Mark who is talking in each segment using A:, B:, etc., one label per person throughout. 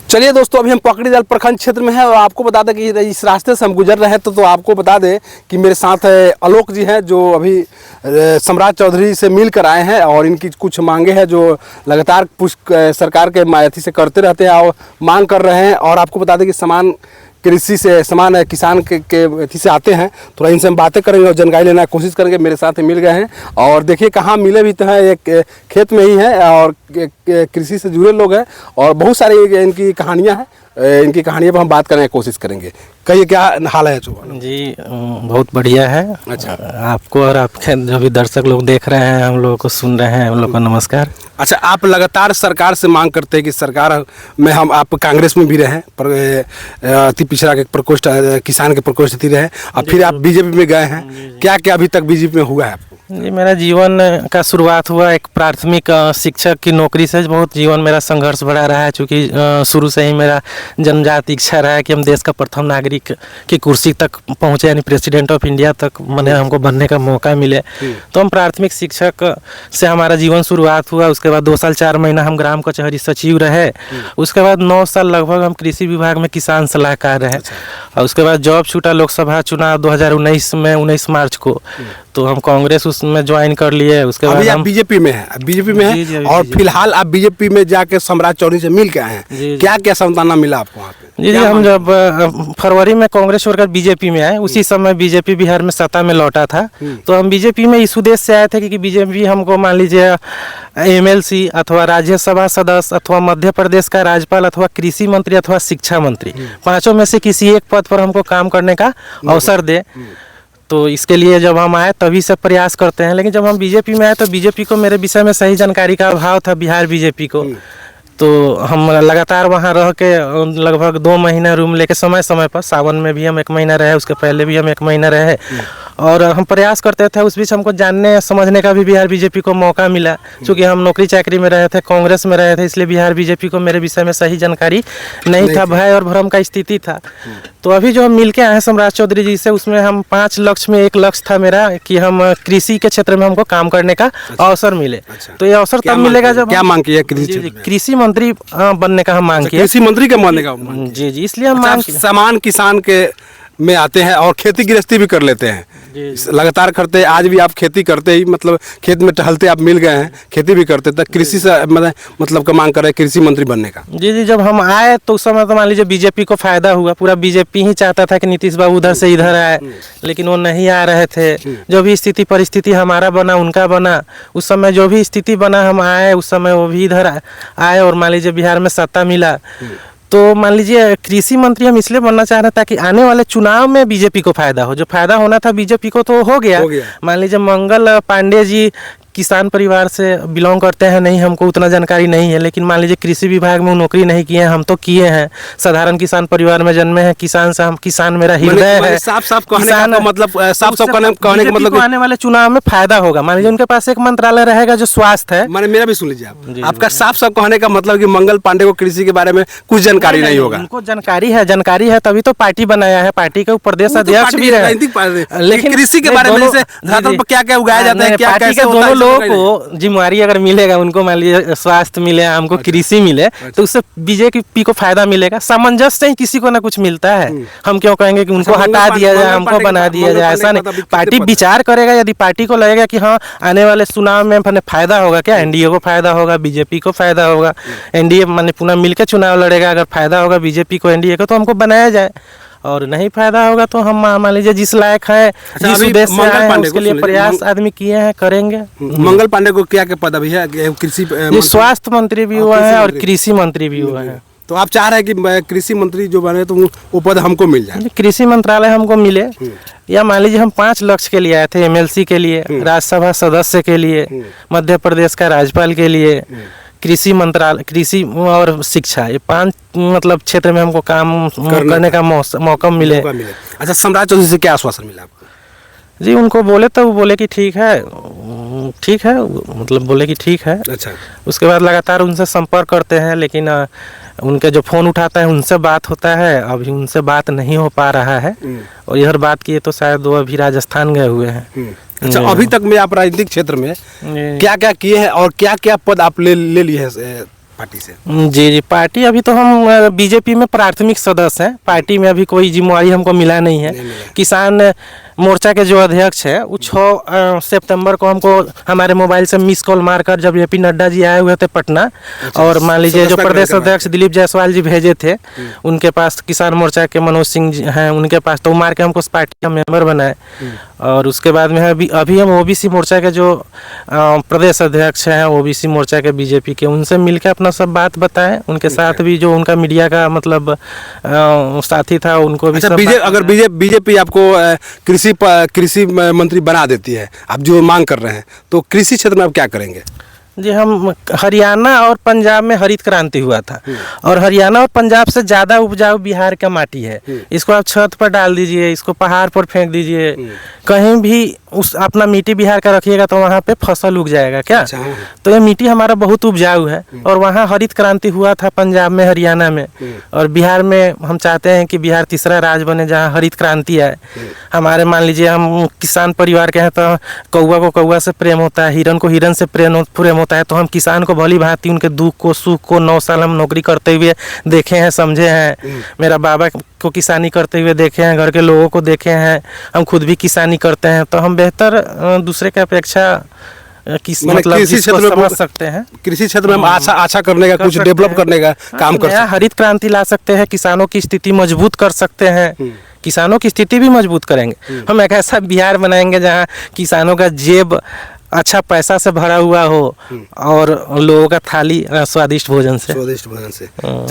A: चलिए दोस्तों, अभी हम पकड़ीदल प्रखंड क्षेत्र में हैं और आपको बता दें कि इस रास्ते से हम गुजर रहे हैं तो आपको बता दें कि मेरे साथ आलोक जी हैं जो अभी सम्राट चौधरी से मिल कर आए हैं और इनकी कुछ मांगे हैं जो लगातार सरकार के माध्यम से करते रहते हैं और मांग कर रहे हैं। और आपको बता दें कि समान कृषि से समान किसान के अथी से आते हैं। थोड़ा इनसे हम बातें करेंगे और जानकारी लेने की कोशिश करेंगे। मेरे साथ मिल गए हैं और देखिए कहाँ मिले भी तो हैं, एक खेत में ही है और कृषि से जुड़े लोग हैं और बहुत सारी इनकी कहानियाँ हैं। इनकी कहानियों पर हम बात करने की कोशिश करेंगे। कहिए क्या हाल है
B: जी? बहुत बढ़िया है।
A: अच्छा,
B: आपको और आपके जो भी दर्शक लोग देख रहे हैं, हम लोगों को सुन रहे हैं, उन लोगों को नमस्कार।
A: अच्छा, आप लगातार सरकार से मांग करते हैं कि सरकार में हम आप कांग्रेस में भी रहे पर अति पिछड़ा के प्रकोष्ठ किसान के प्रकोष्ठ अति रहे और फिर आप बीजेपी में गए हैं। क्या क्या अभी तक बीजेपी में हुआ है आपको?
B: जी, मेरा जीवन का शुरुआत हुआ एक प्राथमिक शिक्षक की नौकरी से। बहुत जीवन मेरा संघर्ष भरा रहा है, क्योंकि शुरू से ही मेरा जन्मजात इच्छा रहा है कि हम देश का प्रथम नागरिक की कुर्सी तक पहुँचे, यानी प्रेसिडेंट ऑफ इंडिया तक मैंने हमको बनने का मौका मिले। तो हम प्राथमिक शिक्षक से हमारा जीवन शुरुआत हुआ। उसके बाद 2 साल 4 महीना हम ग्राम कचहरी सचिव रहे। उसके बाद 9 साल लगभग हम कृषि विभाग में किसान सलाहकार रहे। और उसके बाद जॉब छूटा लोकसभा चुनाव 2019 में 19 मार्च को, तो हम कांग्रेस उसमें ज्वाइन कर लिए। उसके बाद
A: हम बीजेपी में हैं, बीजेपी में हैं और फिलहाल आप बीजेपी में जाके सम्राट चौधरी से मिल के आए हैं। क्या क्या समझाना मिला आपको वहाँ पे?
B: जी, हम जब फरवरी में कांग्रेस छोड़कर बीजेपी में आए, उसी समय बीजेपी बिहार में सत्ता में लौटा था। तो हम बीजेपी में इस उद्देश्य से आए थे कि बीजेपी हमको मान लीजिए एमएलसी अथवा राज्यसभा सदस्य अथवा मध्य प्रदेश का राज्यपाल अथवा कृषि मंत्री अथवा शिक्षा मंत्री, 5 में से किसी एक पद पर हमको काम करने का अवसर दे। तो इसके लिए जब हम आए तभी से प्रयास करते हैं। लेकिन जब हम बीजेपी में आए तो बीजेपी को मेरे विषय में सही जानकारी का अभाव था, बिहार बीजेपी को। तो हम लगातार वहाँ रह के लगभग 2 महीना रूम लेके समय समय पर, सावन में भी हम 1 महीना रहे, उसके पहले भी हम 1 महीना रहे और हम प्रयास करते थे। उस बीच हमको जानने समझने का भी बिहार बीजेपी को मौका मिला। चूँकि हम नौकरी चाकरी में रहे थे, कांग्रेस में रहे थे, इसलिए बिहार बीजेपी को मेरे विषय में सही जानकारी नहीं था, भय और भ्रम का स्थिति था। तो अभी जो हम मिल के आए हैं सम्राट चौधरी जी से, उसमें हम 5 लक्ष्य में एक लक्ष्य था मेरा कि हम कृषि के क्षेत्र में हमको काम करने का अवसर मिले। तो ये अवसर तब मिलेगा जब
A: क्या मांग किया?
B: कृषि मंत्री बनने का हम मांग किया।
A: कृषि मंत्री के बनने का?
B: जी, इसलिए हम
A: समान किसान के में आते हैं और खेती गृहस्थी भी कर लेते हैं, लगातार करते हैं। आज भी आप खेती करते ही, मतलब खेत में टहलते आप मिल गए हैं, खेती भी करते तक कृषि से मतलब का मांग कर रहे हैं कृषि मंत्री बनने का।
B: जी, जब हम आए तो उस समय तो मान लीजिए बीजेपी को फायदा हुआ। पूरा बीजेपी ही चाहता था कि नीतीश बाबू उधर से इधर आए, लेकिन वो नहीं आ रहे थे। जो भी स्थिति परिस्थिति हमारा बना, उनका बना। उस समय जो भी स्थिति बना, हम आए उस समय वो भी इधर आए और मान लीजिए बिहार में सत्ता मिला। तो मान लीजिए कृषि मंत्री हम इसलिए बनना चाह रहे हैं ताकि आने वाले चुनाव में बीजेपी को फायदा हो। जो फायदा होना था बीजेपी को तो हो गया। मान लीजिए मंगल पांडे जी किसान परिवार से बिलोंग करते हैं, नहीं हमको उतना जानकारी नहीं है, लेकिन मान लीजिए कृषि विभाग में वो नौकरी नहीं किए हैं, हम तो किए हैं। साधारण किसान परिवार में जन्मे हैं, किसान से हम, किसान मेरा हृदय है।
A: साफ कहने का मतलब, साफ कहने का मतलब
B: आने वाले चुनाव में फायदा होगा। मान लीजिए उनके पास एक मंत्रालय रहेगा जो स्वास्थ्य है।
A: मैंने मेरा भी सुन लीजिए आप, आपका साफ कहने का मतलब कि मंगल पांडे को कृषि के बारे में कुछ जानकारी नहीं होगा।
B: उनको जानकारी है तभी तो पार्टी बनाया है, पार्टी के प्रदेश अध्यक्ष भी रहे।
A: लेकिन कृषि के बारे में क्या क्या उगाया जाता है, क्या
B: पार्टी के दोनों लोगों को जिम्मेवारी अगर मिलेगा, उनको मान लीजिए स्वास्थ्य मिले, हमको कृषि मिले, तो उससे बीजेपी को फायदा मिलेगा। सामंजस्य से ही किसी को ना कुछ मिलता है। हम क्यों कहेंगे कि उनको हटा दिया जाए, हमको बना दिया जाए? ऐसा नहीं, पार्टी विचार करेगा। यदि पार्टी को लगेगा कि हाँ आने वाले चुनाव में फायदा होगा, क्या एनडीए को फायदा होगा, बीजेपी को फायदा होगा, एनडीए माने पुनः मिलकर चुनाव लड़ेगा, अगर फायदा होगा बीजेपी को एनडीए को, तो हमको बनाया जाए। और नहीं फायदा होगा तो हम मान लीजिए जिस लायक है, जिस उद्देश्य से आए हैं, उसके लिए प्रयास आदमी किए हैं, करेंगे।
A: मंगल पांडे को क्या क्या पद अभी है? कृषि
B: स्वास्थ्य मंत्री भी हुआ है और कृषि मंत्री भी हुआ है।
A: तो आप चाह रहे हैं कि कृषि मंत्री जो बने तो वो पद हमको मिल जाए,
B: कृषि मंत्रालय हमको मिले। या मान लीजिए हम 5 लक्ष्य के लिए आए थे, एमएलसी के लिए, राज्यसभा सदस्य के लिए, मध्य प्रदेश का राज्यपाल के लिए, कृषि मंत्रालय, कृषि और शिक्षा, ये 5 मतलब क्षेत्र में हमको काम करने का मौका मिले।
A: अच्छा, सम्राट चौधरी से क्या आश्वासन मिला आपको?
B: जी, उनको बोले तो वो बोले कि ठीक है, मतलब बोले कि ठीक है।
A: अच्छा,
B: उसके बाद लगातार उनसे संपर्क करते हैं, लेकिन उनके जो फ़ोन उठाता है उनसे बात होता है। अभी उनसे बात नहीं हो पा रहा है। और इधर बात किए तो शायद वो अभी राजस्थान गए हुए हैं।
A: अच्छा, अभी तक में आप राजनीतिक क्षेत्र में क्या क्या किए हैं और क्या क्या पद आप ले लिए हैं पार्टी से?
B: जी जी, पार्टी अभी तो हम बीजेपी में प्राथमिक सदस्य हैं। पार्टी में अभी कोई जिम्मेवारी हमको मिला नहीं है। किसान मोर्चा के जो अध्यक्ष है वो 6 सितंबर को हमको हमारे मोबाइल से मिस कॉल मारकर, जब जेपी नड्डा जी आए हुए थे पटना, और मान लीजिए जो प्रदेश अध्यक्ष दिलीप जायसवाल जी भेजे थे उनके पास, किसान मोर्चा के मनोज सिंह जी हैं उनके पास, तो मार के हमको उस पार्टी का मेंबर बनाए। और उसके बाद में अभी हम ओबीसी मोर्चा के जो प्रदेश अध्यक्ष हैं ओबीसी मोर्चा के बीजेपी के, उनसे मिलकर अपना सब बात बताएं। उनके साथ भी जो उनका मीडिया का मतलब साथी था उनको भी।
A: अच्छा, अगर बीजेपी आपको कृषि मंत्री बना देती है, आप जो मांग कर रहे हैं, तो कृषि क्षेत्र में आप क्या करेंगे?
B: जी, हम हरियाणा और पंजाब में हरित क्रांति हुआ था, और हरियाणा और पंजाब से ज़्यादा उपजाऊ बिहार का माटी है। इसको आप छत पर डाल दीजिए, इसको पहाड़ पर फेंक दीजिए, कहीं भी उस अपना मिट्टी बिहार का रखिएगा तो वहाँ पे फसल उग जाएगा क्या?
A: अच्छा, हाँ।
B: तो ये मिट्टी हमारा बहुत उपजाऊ है, और वहाँ हरित क्रांति हुआ था पंजाब में, हरियाणा में, और बिहार में हम चाहते हैं कि बिहार तीसरा राज्य बने जहाँ हरित क्रांति आए। हमारे मान लीजिए हम किसान परिवार के हैं, तो कौवा को कौवा से प्रेम होता है, हिरन को हिरन से प्रेम होता है, तो हम किसान को भली भांति उनके दुख को सुख को 9 साल हम नौकरी करते हुए देखे हैं, समझे हैं। मेरा बाबा को किसानी करते हुए देखे हैं, घर के लोगों को देखे हैं, हम खुद भी किसानी करते हैं, तो हम बेहतर दूसरे की अपेक्षा मतलब
A: कृषि क्षेत्र में
B: समझ सकते हैं।
A: कृषि क्षेत्र में हम अच्छा करने का, कुछ डेवलप करने का काम कर सकते हैं।
B: हरित क्रांति ला सकते हैं, किसानों की स्थिति मजबूत कर सकते हैं, किसानों की स्थिति भी मजबूत करेंगे। हम एक ऐसा बिहार बनाएंगे जहाँ किसानों का जेब अच्छा पैसा से भरा हुआ हो, और लोगों का थाली स्वादिष्ट भोजन से।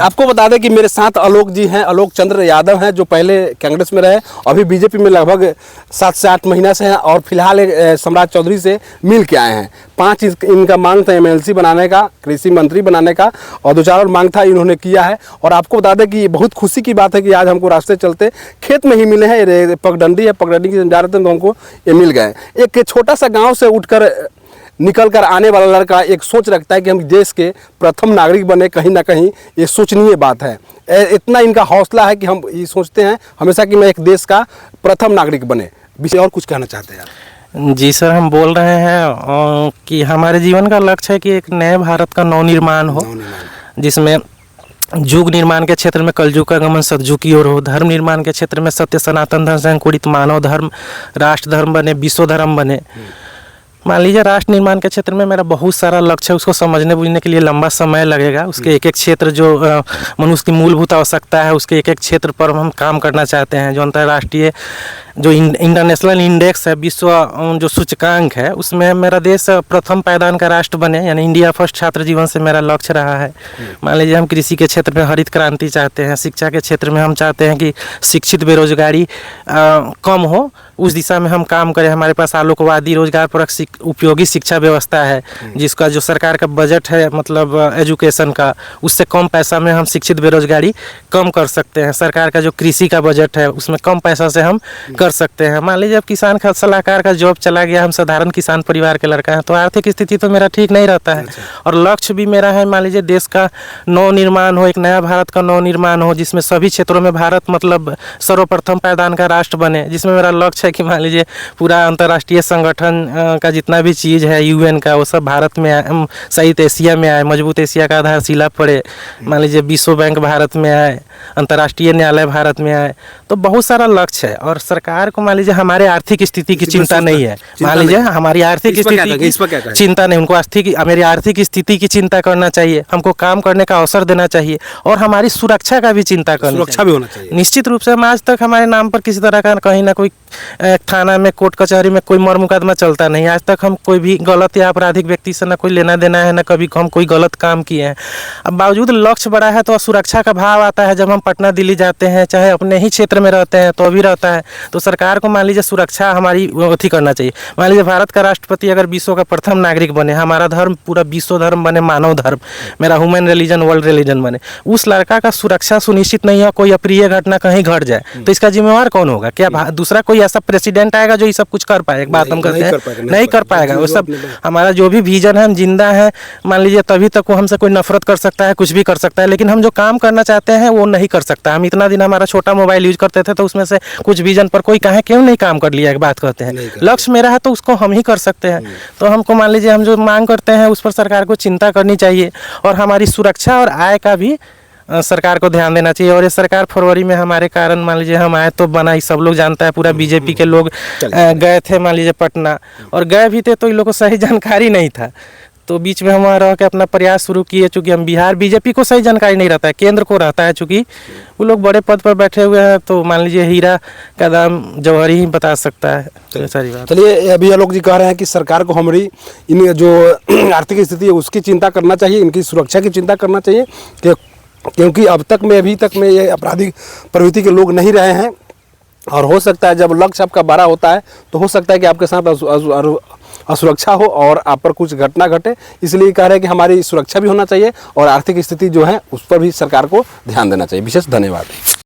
A: आपको बता दें कि मेरे साथ आलोक जी हैं, आलोक चंद्र यादव हैं, जो पहले कांग्रेस में रहे, अभी बीजेपी में लगभग 7 से 8 महीना से हैं, और फिलहाल सम्राट चौधरी से मिल के आए हैं। 5 इनका मांग था एमएलसी बनाने का, कृषि मंत्री बनाने का, और 2-4 और मांग था, इन्होंने किया है। और आपको बता दें कि बहुत खुशी की बात है कि आज हमको रास्ते चलते खेत में ही मिले हैं। पगडंडी है, पगडंडी की जा रहे थे तो हमको ये मिल गए। एक छोटा सा गाँव से उठकर निकल कर आने वाला लड़का एक सोच रखता है कि हम देश के प्रथम नागरिक बने, कहीं ना कहीं ये सोचनीय बात है। इतना इनका हौसला है कि हम ये सोचते हैं हमेशा कि मैं एक देश का प्रथम नागरिक बने। विषय और कुछ कहना चाहते हैं आप?
B: जी सर, हम बोल रहे हैं कि हमारे जीवन का लक्ष्य है कि एक नए भारत का नवनिर्माण हो, जिसमें युग निर्माण के क्षेत्र में कलयुग का गमन सतयुग की ओर हो, धर्म निर्माण के क्षेत्र में सत्य सनातन धर्म से अंकुरित मानव धर्म राष्ट्र धर्म बने, विश्व धर्म बने। मान लीजिए राष्ट्र निर्माण के क्षेत्र में मेरा बहुत सारा लक्ष्य है, उसको समझने बुझने के लिए लंबा समय लगेगा। उसके एक एक क्षेत्र जो मनुष्य की मूलभूत आवश्यकता है, उसके एक एक क्षेत्र पर हम काम करना चाहते हैं। जो अंतर्राष्ट्रीय जो इंटरनेशनल इंडेक्स है, विश्व जो सूचकांक है, उसमें मेरा देश प्रथम पायदान का राष्ट्र बने, यानी इंडिया फर्स्ट छात्र जीवन से मेरा लक्ष्य रहा है। मान लीजिए हम कृषि के क्षेत्र में हरित क्रांति चाहते हैं, शिक्षा के क्षेत्र में हम चाहते हैं कि शिक्षित बेरोजगारी कम हो, उस दिशा में हम काम करें। हमारे पास आलोकवादी रोजगार परक उपयोगी शिक्षा व्यवस्था है, जिसका जो सरकार का बजट है मतलब एजुकेशन का, उससे कम पैसा में हम शिक्षित बेरोजगारी कम कर सकते हैं। सरकार का जो कृषि का बजट है उसमें कम पैसा से हम कर सकते हैं। मान लीजिए अब किसान का सलाहकार का जॉब चला गया, हम साधारण किसान परिवार के लड़का हैं, तो आर्थिक स्थिति तो मेरा ठीक नहीं रहता है। और लक्ष्य भी मेरा है, मान लीजिए देश का नवनिर्माण हो, एक नया भारत का नवनिर्माण हो, जिसमें सभी क्षेत्रों में भारत मतलब सर्वप्रथम पायदान का राष्ट्र बने। जिसमें मेरा लक्ष्य है कि मान लीजिए पूरा अंतर्राष्ट्रीय संगठन का जितना भी चीज़ है यूएन का, वो सब भारत में आए, सहित एशिया में आए, मजबूत एशिया का आधारशिला पड़े। मान लीजिए विश्व बैंक भारत में आए, अंतर्राष्ट्रीय न्यायालय भारत में आए, तो बहुत सारा लक्ष्य है। और सरकार को मान लीजिए हमारे आर्थिक स्थिति की चिंता नहीं है, मान लीजिए हमारी आर्थिक स्थिति की चिंता नहीं, उनको मेरी आर्थिक स्थिति की चिंता करना चाहिए, हमको काम करने का अवसर देना चाहिए, और हमारी सुरक्षा का भी चिंता करनी
A: सुरक्षा भी होना चाहिए।
B: निश्चित रूप से हम आज तक हमारे नाम पर किसी तरह का कहीं ना कोई थाना में, कोर्ट कचहरी में कोई मर मुकदमा चलता नहीं। आज तक हम कोई भी गलत या आपराधिक व्यक्ति से ना कोई लेना देना है, ना कभी हम कोई गलत काम किए हैं। अब बावजूद लक्ष्य बड़ा है तो सुरक्षा का भाव आता है। जब हम पटना दिल्ली जाते हैं, चाहे अपने ही क्षेत्र में रहते हैं, तो भी रहता है। तो सरकार को मान लीजिए सुरक्षा हमारी अथी करना चाहिए। मान लीजिए भारत का राष्ट्रपति अगर विश्व का प्रथम नागरिक बने, हमारा धर्म पूरा विश्व धर्म बने, मानव धर्म, मेरा ह्यूमन रिलीजन वर्ल्ड रिलीजन बने, उस लड़का का सुरक्षा सुनिश्चित नहीं है, कोई अप्रिय घटना कहीं घट जाए तो इसका जिम्मेवार कौन होगा? क्या दूसरा कोई ऐसा प्रेसिडेंट आएगा जो ये सब कुछ कर पाए? एक बात हम करते हैं, नहीं कर पाएगा। वो सब हमारा जो भी विजन है, हम जिंदा हैं मान लीजिए, तभी तक वो हमसे कोई नफरत कर सकता है, कुछ भी कर सकता है, लेकिन हम जो काम करना चाहते हैं वो नहीं कर सकता। हम इतना दिन हमारा छोटा मोबाइल यूज करते थे, तो उसमें से कुछ विजन पर कोई कोई कहे क्यों नहीं काम कर लिया, एक बात कहते हैं। लक्ष्य मेरा है तो उसको हम ही कर सकते हैं। तो हमको मान लीजिए हम जो मांग करते हैं उस पर सरकार को चिंता करनी चाहिए, और हमारी सुरक्षा और आय का भी सरकार को ध्यान देना चाहिए। और ये सरकार फरवरी में हमारे कारण मान लीजिए हम आए तो बनाई, सब लोग जानता है, पूरा बीजेपी के लोग गए थे मान लीजिए पटना, और गए भी थे तो इन लोगों को सही जानकारी नहीं था, तो बीच में हम रह के अपना प्रयास शुरू किए। चूँकि हम बिहार बीजेपी को सही जानकारी नहीं रहता है, केंद्र को रहता है, चूँकि वो लोग बड़े पद पर बैठे हुए हैं, तो मान लीजिए हीरा का दाम जौहरी ही बता सकता है। तो सारी बात।
A: चलिए, अभी आलोक जी कह रहे हैं कि सरकार को हमारी इन जो आर्थिक स्थिति है उसकी चिंता करना चाहिए, इनकी सुरक्षा की चिंता करना चाहिए, क्योंकि अभी तक में ये आपराधिक प्रवृत्ति के लोग नहीं रहे हैं। और हो सकता है जब लक्ष्य आपका बड़ा होता है तो हो सकता है कि आपके साथ असुरक्षा हो और आप पर कुछ घटना घटे, इसलिए कह रहे हैं कि हमारी सुरक्षा भी होना चाहिए और आर्थिक स्थिति जो है उस पर भी सरकार को ध्यान देना चाहिए। विशेष धन्यवाद।